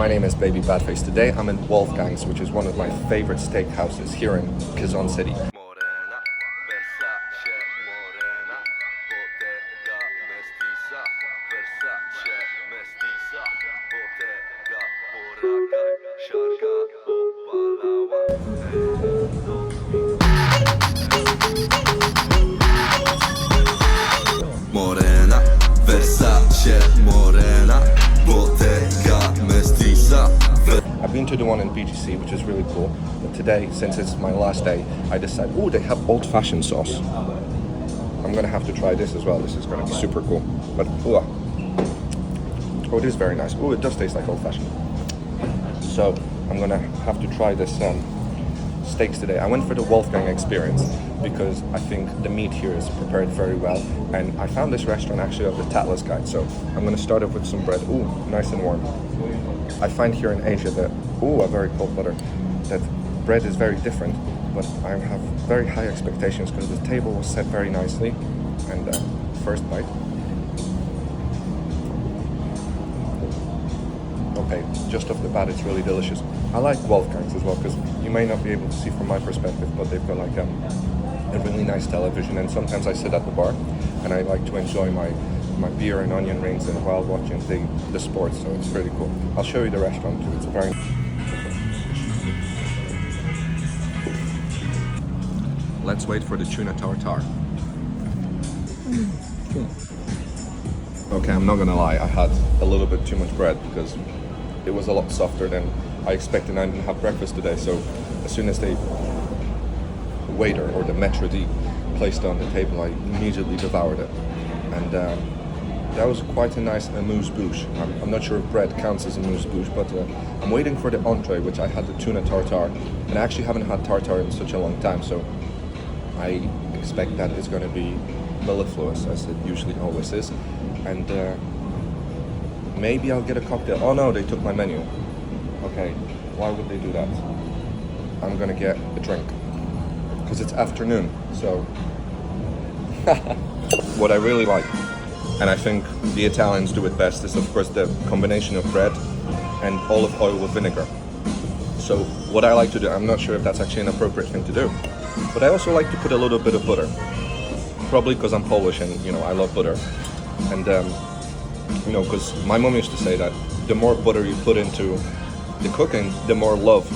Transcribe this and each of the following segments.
My name is Bebi Badface. Today I'm in Wolfgang's, which is one of my favorite steakhouses here in Kazan City. Morena, Versace, Morena, Bottega, Mestiza. I've been to the one in BGC, which is really cool. But today, since it's my last day, I decided, oh, they have old-fashioned sauce. I'm gonna have to try this as well. This is gonna be super cool. But, oh, it is very nice. Oh, it does taste like old-fashioned. So, I'm gonna have to try this steaks today. I went for the Wolfgang experience because I think the meat here is prepared very well, and I found this restaurant actually of the Tatlas guide. So I'm going to start off with some bread. Ooh, nice and warm. I find here in Asia that, a very cold butter, that bread is very different, but I have very high expectations because the table was set very nicely. And first bite. Okay, just off the bat, it's really delicious. I like Wolfgang's as well because you may not be able to see from my perspective, but they've got like a really nice television, and sometimes I sit at the bar and I like to enjoy my beer and onion rings and while watching the sports, so it's really cool. I'll show you the restaurant too. It's a very... Let's wait for the tuna tartare. Okay, I'm not gonna lie, I had a little bit too much bread because it was a lot softer than I expected. I didn't have breakfast today, so as soon as the waiter or the maître d' placed it on the table, I immediately devoured it. And that was quite a nice amuse-bouche. I'm not sure if bread counts as amuse-bouche, but I'm waiting for the entree, which I had the tuna tartare. And I actually haven't had tartare in such a long time, so I expect that it's going to be mellifluous, as it usually always is. And maybe I'll get a cocktail. Oh no, they took my menu. Okay, why would they do that? I'm gonna get a drink because it's afternoon. So what I really like, and I think the Italians do it best, is of course the combination of bread and olive oil with vinegar. So what I like to do, I'm not sure if that's actually an appropriate thing to do, but I also like to put a little bit of butter, probably because I'm Polish and I love butter. And because my mom used to say that the more butter you put into the cooking, the more love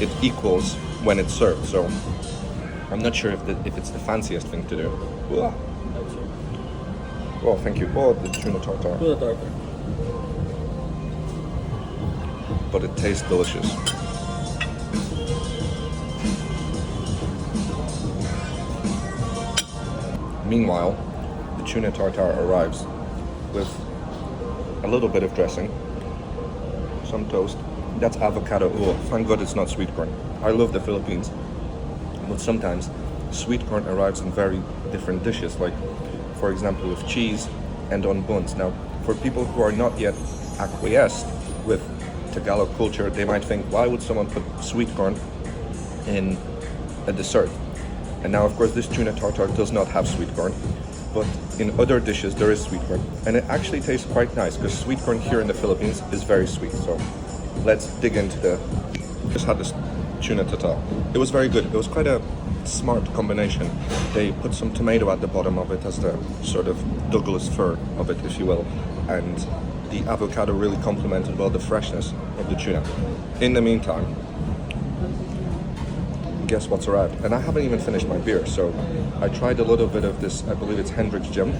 it equals when it's served. So I'm not sure if it's the fanciest thing to do. Oh, thank you. Oh, the tuna tartare. But it tastes delicious. Meanwhile, the tuna tartare arrives with a little bit of dressing, some toast. That's avocado. Oh, thank God it's not sweet corn. I love the Philippines, but sometimes sweet corn arrives in very different dishes, like for example with cheese and on buns. Now, for people who are not yet acquiesced with Tagalog culture, they might think, why would someone put sweet corn in a dessert? And now, of course, this tuna tartare does not have sweet corn, but in other dishes there is sweet corn, and it actually tastes quite nice because sweet corn here in the Philippines is very sweet. So let's dig into just had this tuna tartare. It was very good. It was quite a smart combination. They put some tomato at the bottom of it as the sort of Douglas fir of it, if you will, and the avocado really complemented well the freshness of the tuna. In the meantime, guess what's arrived? And I haven't even finished my beer, so I tried a little bit of this, I believe it's Hendrick's Gin.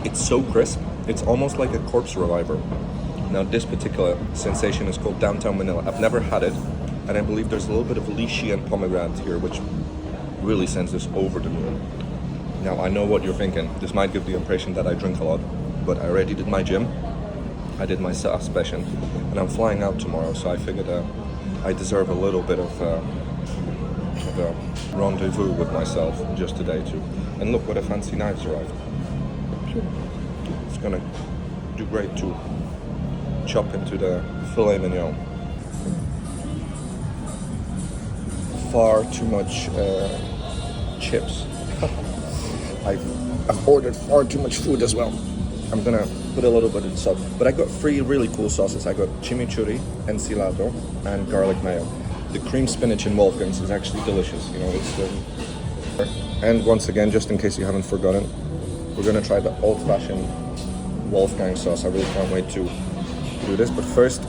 It's so crisp, it's almost like a corpse reviver. Now this particular sensation is called Downtown Manila. I've never had it, and I believe there's a little bit of lychee and pomegranate here, which really sends this over the moon. Now I know what you're thinking, this might give the impression that I drink a lot, but I already did my gym, I did my session, and I'm flying out tomorrow, so I figured I deserve a little bit of a rendezvous with myself just today too. And look what a fancy knives arrived. It's gonna do great to chop into the filet mignon. Far too much chips. I've ordered far too much food as well. I'm gonna put a little bit of salt. But I got 3 really cool sauces. I got chimichurri, enchilada, and garlic mayo. The cream spinach in Wolfgang's is actually delicious. You know, it's and once again, just in case you haven't forgotten, we're gonna try the old-fashioned Wolfgang sauce. I really can't wait to do this. But first,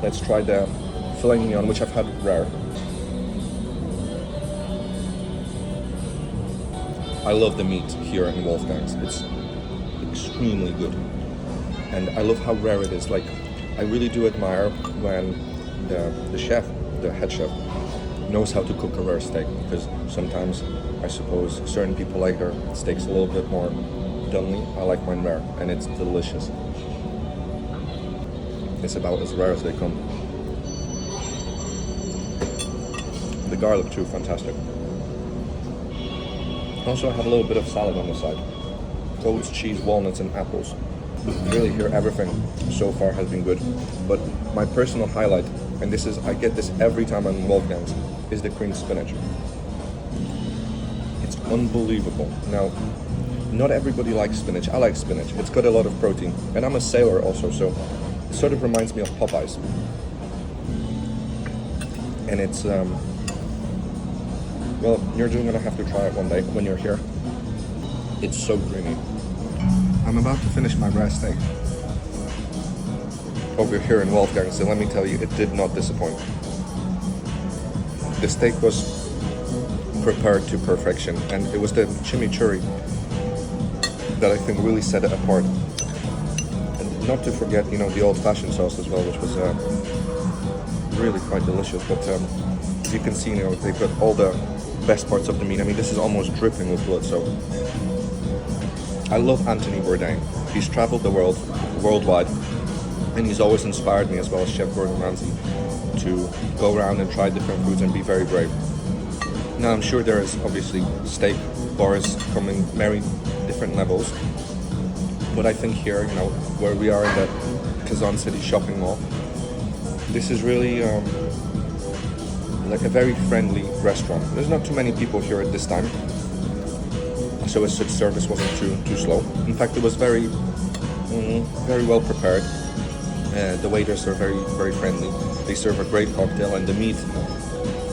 let's try the filet mignon, which I've had rare. I love the meat here in Wolfgang's. It's extremely good. And I love how rare it is. Like, I really do admire when the chef, the head chef, knows how to cook a rare steak, because sometimes I suppose certain people like their steaks a little bit more donely. I like mine rare, and it's delicious. It's about as rare as they come. The garlic too, fantastic. Also, I have a little bit of salad on the side. Oats, cheese, walnuts, and apples. Really here, everything so far has been good. But my personal highlight, and this is, I get this every time I'm in Wolfgang's, is the cream spinach. It's unbelievable. Now, not everybody likes spinach. I like spinach. It's got a lot of protein. And I'm a sailor also, so it sort of reminds me of Popeyes. And it's, well, you're just gonna have to try it one day when you're here. It's so creamy. I'm about to finish my rare steak over here in Wolfgang, so let me tell you, it did not disappoint. The steak was prepared to perfection, and it was the chimichurri that I think really set it apart. And not to forget, you know, the old-fashioned sauce as well, which was really quite delicious. But as you can see, you know, they've got all the best parts of the meat. I mean, this is almost dripping with blood, so I love Anthony Bourdain. He's traveled the world, worldwide, and he's always inspired me, as well as Chef Gordon Ramsay, to go around and try different foods and be very brave. Now, I'm sure there is obviously steak bars coming very different levels, but I think here, you know, where we are in the Kazan City shopping mall, this is really like a very friendly restaurant. There's not too many people here at this time, so as such service wasn't too slow. In fact, it was very well prepared. The waiters are very friendly. They serve a great cocktail, and the meat,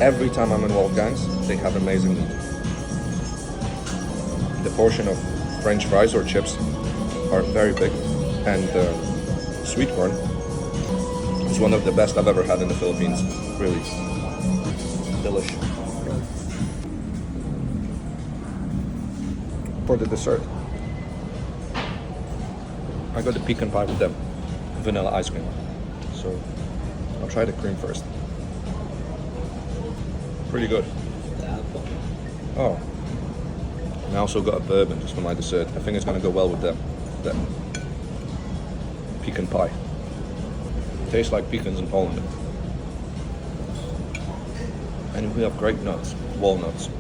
every time I'm in Wolfgang's, they have amazing meat. The portion of French fries or chips are very big, and sweet corn is one of the best I've ever had in the Philippines. Really delish. For the dessert, I got the pecan pie with the vanilla ice cream. So I'll try the cream first. Pretty good. Oh, and I also got a bourbon just for my dessert. I think it's going to go well with the pecan pie. Tastes like pecans in Poland. And we have great nuts, walnuts.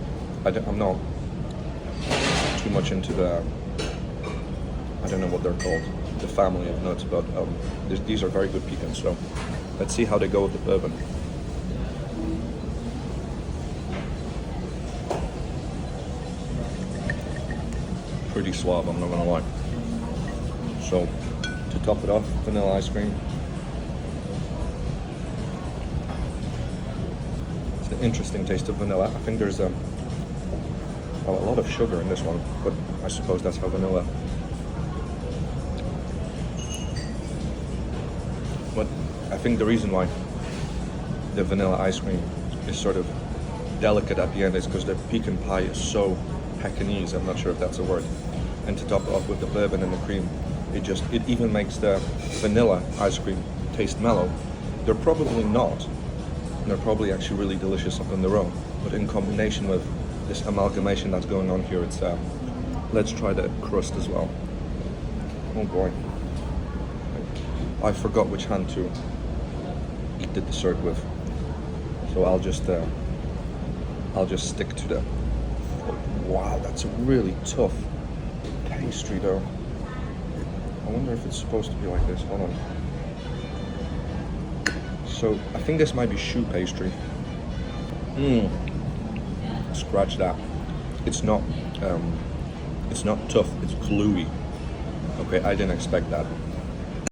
I'm not too much into the, I don't know what they're called, the family of nuts, but these are very good pecans. So let's see how they go with the bourbon. Pretty suave, I'm not gonna lie. So to top it off, vanilla ice cream. It's an interesting taste of vanilla. I think there's a lot of sugar in this one, but I suppose that's how vanilla. But I think the reason why the vanilla ice cream is sort of delicate at the end is because the pecan pie is so Pekingese, I'm not sure if that's a word. And to top it off with the bourbon and the cream, it even makes the vanilla ice cream taste mellow. They're probably not. They're probably actually really delicious on their own, but in combination with this amalgamation that's going on here, it's let's try the crust as well. Oh boy, I forgot which hand to eat the dessert with, so I'll just stick to the. Wow, that's a really tough pastry though. I wonder if it's supposed to be like this. Hold on. So I think this might be choux pastry. Scratch that. It's not tough. It's gluey. Okay, I didn't expect that.